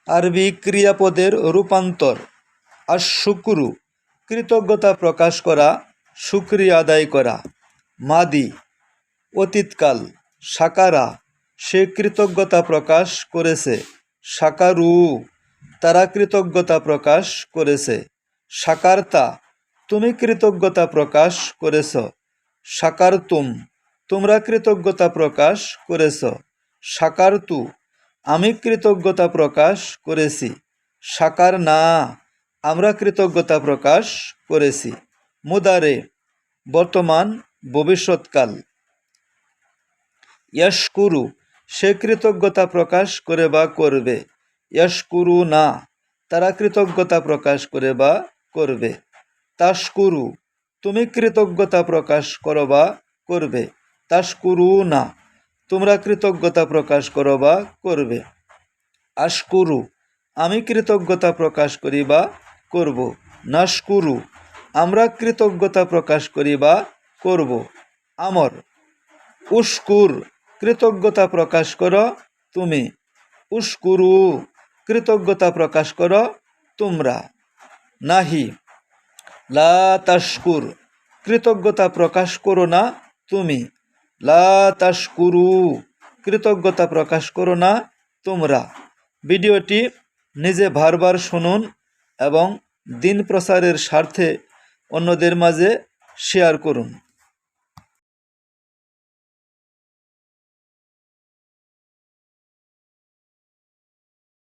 আরবি ক্রিয়াপদের রূপান্তর। আশ-শুকরু কৃতজ্ঞতা প্রকাশ করা, শুকরিয়া আদায় করা। মাদি অতীতকাল। শাকারা সে কৃতজ্ঞতা প্রকাশ করেছে। শাকারু তারা কৃতজ্ঞতা প্রকাশ করেছে। শাকারতা তুমি কৃতজ্ঞতা প্রকাশ করেছ। শাকারতুম তোমরা কৃতজ্ঞতা প্রকাশ করেছ। শাকারতু আমি কৃতজ্ঞতা প্রকাশ করেছি। শাকার না আমরা কৃতজ্ঞতা প্রকাশ করেছি। মুদারে বর্তমান ভবিষ্যৎকাল। ইয়াশকুরু সে কৃতজ্ঞতা প্রকাশ করে বা করবে। ইয়াশকুরু না তারা কৃতজ্ঞতা প্রকাশ করে বা করবে। তাশকুরু তুমি কৃতজ্ঞতা প্রকাশ করো বা করবে। তাশকুরু না তোমরা কৃতজ্ঞতা প্রকাশ করো বা করবে। আশকুরু আমি কৃতজ্ঞতা প্রকাশ করি বা করব। নাশকুরু আমরা কৃতজ্ঞতা প্রকাশ করি বা করব। আমর উশকুর কৃতজ্ঞতা প্রকাশ করো তুমি। উশকুরু কৃতজ্ঞতা প্রকাশ করো তোমরা। নাহি লা তাশকুর কৃতজ্ঞতা প্রকাশ করো না তুমি। লা তাশকুরু কৃতজ্ঞতা প্রকাশ করো না তোমরা। ভিডিওটি নিজে বারবার শুনুন এবং দিন প্রচারের স্বার্থে অন্যদের মাঝে শেয়ার করুন।